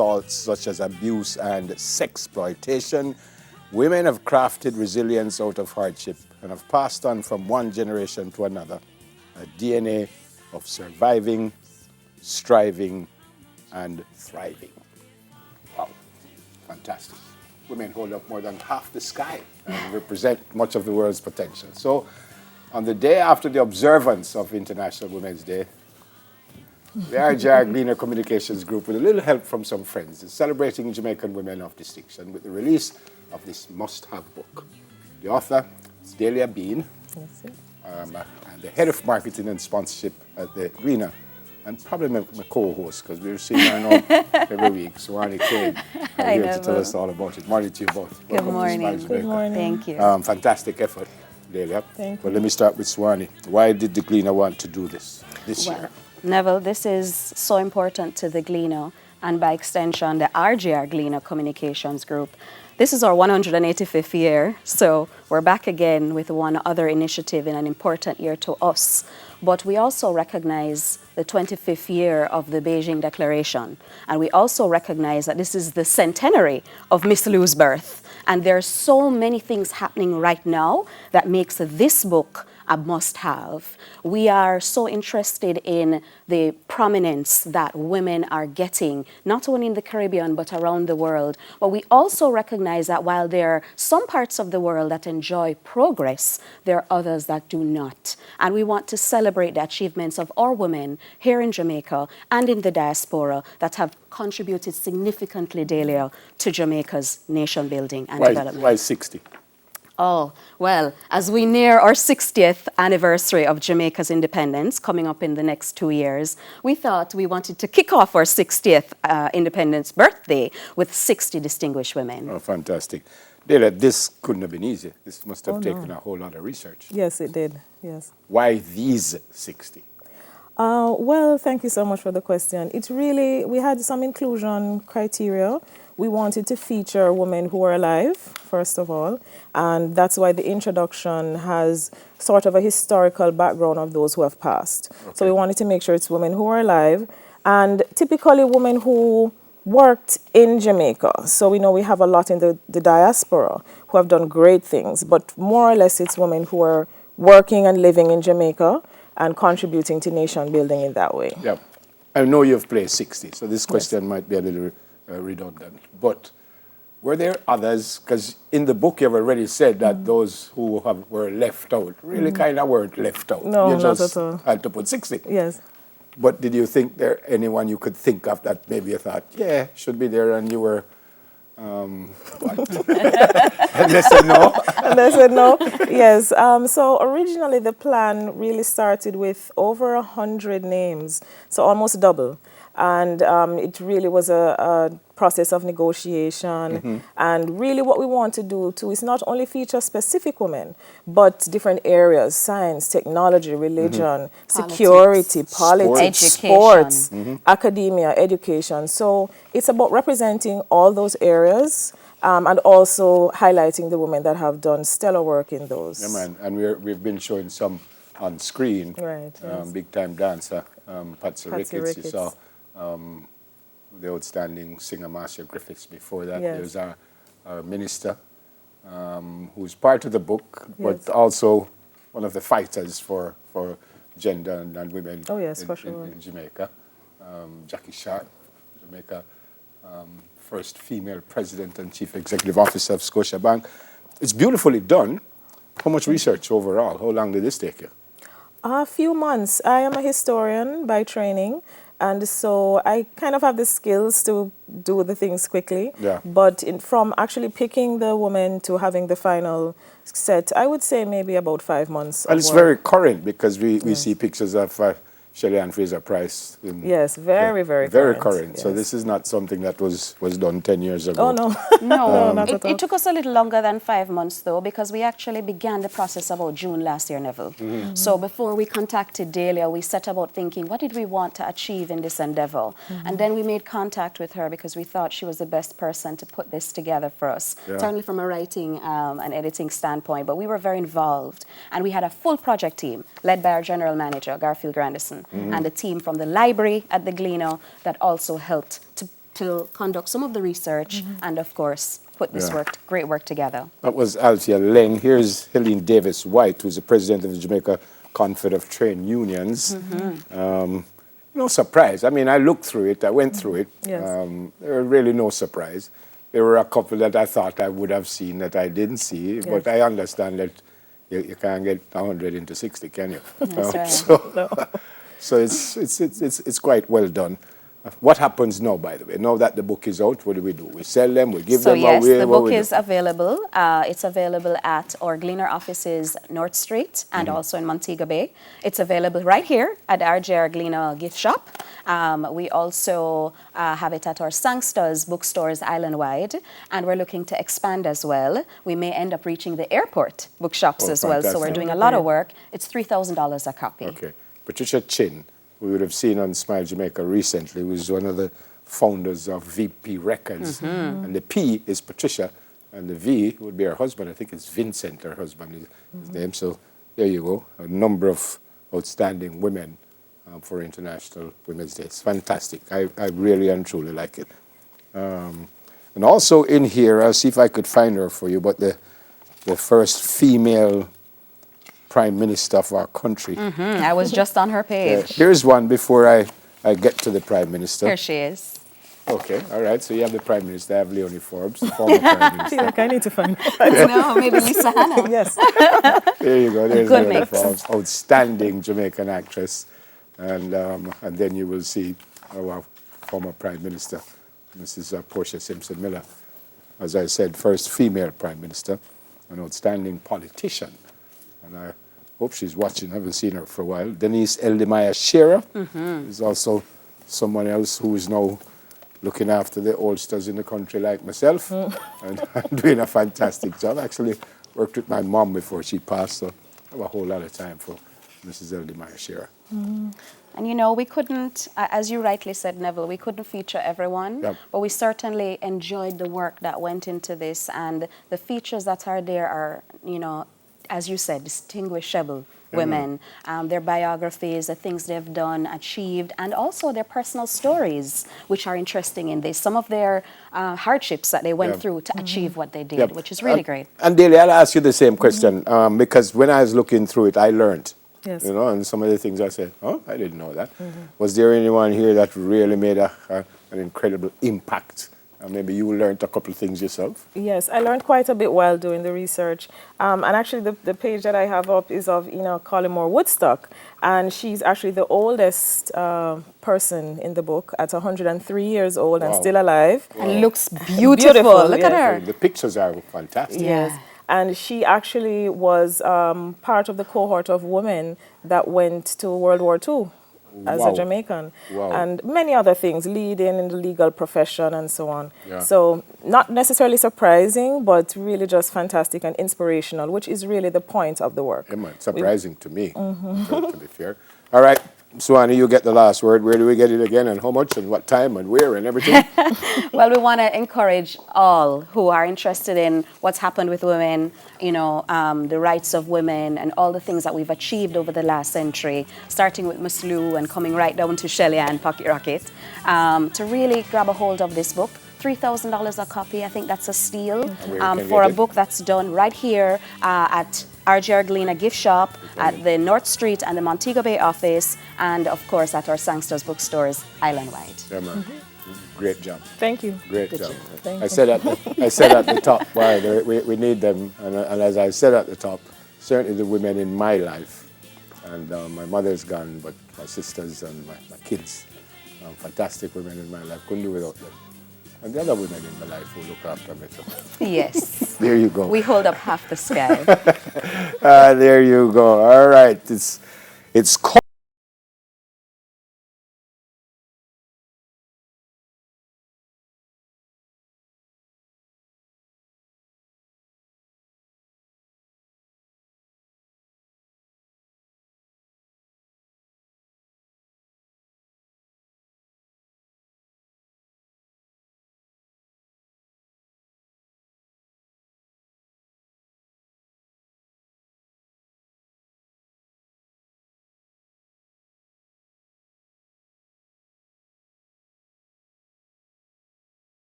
assaults such as abuse and sexploitation, women have crafted resilience out of hardship and have passed on from one generation to another a DNA of surviving, striving, and thriving. Wow, fantastic. Women hold up more than half the sky and represent much of the world's potential. So, on the day after the observance of International Women's Day, the RJR Gleaner Communications Group, with a little help from some friends, is celebrating Jamaican Women of Distinction with the release of this must-have book. The author is Alia Bean, and the head of marketing and sponsorship at the Gleaner, and probably my co-host, because we're seeing her now every week, Swani Kane, here to tell us all about it. Morning to you both. Good morning. Good morning. Thank you. Fantastic effort, Alia. Thank you. Well, let me start with Swani. Why did the Gleaner want to do this year? Neville, this is so important to the Gleaner, and by extension, the RJR Gleaner Communications Group. This is our 185th year, so we're back again with one other initiative in an important year to us. But we also recognize the 25th year of the Beijing Declaration, and we also recognize that this is the centenary of Miss Lou's birth. And there are so many things happening right now that makes this book a must-have. We are so interested in the prominence that women are getting, not only in the Caribbean, but around the world. But we also recognize that while there are some parts of the world that enjoy progress, there are others that do not. And we want to celebrate the achievements of our women here in Jamaica and in the diaspora that have contributed significantly, Alia, to Jamaica's nation building and development. Why 60? Oh, well, as we near our 60th anniversary of Jamaica's independence, coming up in the next 2 years, we thought we wanted to kick off our 60th independence birthday with 60 distinguished women. Oh, fantastic. Alia, this couldn't have been easy. This must have taken a whole lot of research. Yes, it did. Yes. Why these 60? Well, thank you so much for the question. It's really, we had some inclusion criteria. We wanted to feature women who are alive, first of all, and that's why the introduction has sort of a historical background of those who have passed. Okay. So we wanted to make sure it's women who are alive, and typically women who worked in Jamaica. So we know we have a lot in the diaspora who have done great things, but more or less it's women who are working and living in Jamaica and contributing to nation building in that way. Yeah. I know you've played 60, so this question might be a little redundant. But were there others? Because in the book you've already said that those who were left out really kind of weren't left out. No, you not just at all. had to put 60. Yes. But did you think there anyone you could think of that maybe you thought, yeah, should be there, and you were, what? And they said no? And they said no. Yes. So originally the plan really started with over 100 names, so almost double. And it really was a process of negotiation. And really what we want to do too is not only feature specific women, but different areas: science, technology, religion, security, politics, sports, academia, education. So it's about representing all those areas and also highlighting the women that have done stellar work in those. Yeah, man. And we've been showing some on screen. Right. Yes. Big time dancer, Patsy Ricketts. You saw the outstanding singer Marcia Griffiths. Before that, there's our minister, who's part of the book, but also one of the fighters for gender and women in Jamaica. Jackie Sharp, Jamaica, first female president and chief executive officer of Scotiabank. It's beautifully done. How much research overall? How long did this take you? A few months. I am a historian by training. And so I kind of have the skills to do the things quickly. Yeah. But from actually picking the woman to having the final set, I would say maybe about 5 months. And it's very current because we see pictures of Shelley Ann Fraser-Price. Yes, very current. Very current. Yes. So this is not something that was done 10 years ago. Oh, no. No, not at all. It took us a little longer than 5 months, though, because we actually began the process about June last year, Neville. So before we contacted Alia, we set about thinking, what did we want to achieve in this endeavor? And then we made contact with her because we thought she was the best person to put this together for us, certainly from a writing and editing standpoint. But we were very involved, and we had a full project team led by our general manager, Garfield Grandison, and the team from the library at the Gleaner that also helped to to conduct some of the research and, of course, put this great work together. That was Althea Leng. Here's Helene Davis White, who's the president of the Jamaica Confed of Trade Unions. No surprise. I mean, I looked through it. I went through it. Yes. There were really no surprise. There were a couple that I thought I would have seen that I didn't see, but I understand that you can't get 100 into 60, can you? That's right. So it's quite well done. What happens now, by the way? Now that the book is out, what do? We sell them, we give them away? So yes, the book is available. It's available at our Gleaner offices, North Street, and also in Montego Bay. It's available right here at RJR Gleaner gift shop. We also have it at our Sangsters bookstores island-wide, and we're looking to expand as well. We may end up reaching the airport bookshops as well, so we're doing a lot of work. It's $3,000 a copy. Okay. Patricia Chin, we would have seen on Smile Jamaica recently, was one of the founders of VP Records. And the P is Patricia, and the V would be her husband. I think it's Vincent, her husband, is his name. So there you go, a number of outstanding women for International Women's Day. It's fantastic. I really and truly like it. And also in here, I'll see if I could find her for you, but the first female Prime Minister of our country. I was just on her page. Here's one before I get to the Prime Minister. Here she is. Okay, all right. So you have the Prime Minister, I have Leonie Forbes, the former Prime Minister. Like I need to find her. No, maybe Lisa Hannah. Yes. There you go. There's Good Leonie mix. Forbes, outstanding Jamaican actress. And then you will see our former Prime Minister, Mrs. Portia Simpson Miller. As I said, first female Prime Minister, an outstanding politician. And I hope she's watching. I haven't seen her for a while. Denise Eldemaya Shearer is also someone else who is now looking after the oldsters in the country like myself. And I'm doing a fantastic job. I actually worked with my mom before she passed, so I have a whole lot of time for Mrs. Eldemaya Shearer. And you know, we couldn't, as you rightly said, Neville, we couldn't feature everyone, but we certainly enjoyed the work that went into this, and the features that are there are, you know, as you said, distinguishable women, their biographies, the things they've done, achieved, and also their personal stories, which are interesting in this. Some of their hardships that they went through to achieve what they did, which is really great. And Daly, I'll ask you the same question, because when I was looking through it, I learned. Yes. You know, and some of the things I said, oh, I didn't know that. Was there anyone here that really made an incredible impact? Maybe you learned a couple of things yourself? Yes, I learned quite a bit while doing the research. And actually, the page that I have up is of Ena Collymore Woodstock. And she's actually the oldest person in the book at 103 years old and still alive. And looks beautiful. Look at her. The pictures are fantastic. Yes. And she actually was part of the cohort of women that went to World War II as a Jamaican. And many other things, leading in the legal profession and so on. So not necessarily surprising, but really just fantastic and inspirational, which is really the point of the work. Surprising to me, to be fair. All right. Suwani, you get the last word. Where do we get it again, and how much, and what time, and where, and everything? Well, we want to encourage all who are interested in what's happened with women, you know, the rights of women, and all the things that we've achieved over the last century, starting with Miss Lou and coming right down to Shelley and Pocket Rocket, to really grab a hold of this book. $3,000 a copy. I think that's a steal for a book that's done right here at RJR Gleaner gift shop, at the North Street and the Montego Bay office, and of course at our Sangsters bookstores island-wide. Yeah, man. Great job. Thank you. Great job. Thank I said at the top, we need them, and as I said at the top, certainly the women in my life, and my mother's gone, but my sisters and my kids, fantastic women in my life, couldn't do without them. And the other women in my life who look after me too. Yes. There you go. We hold up half the sky. There you go. All right. It's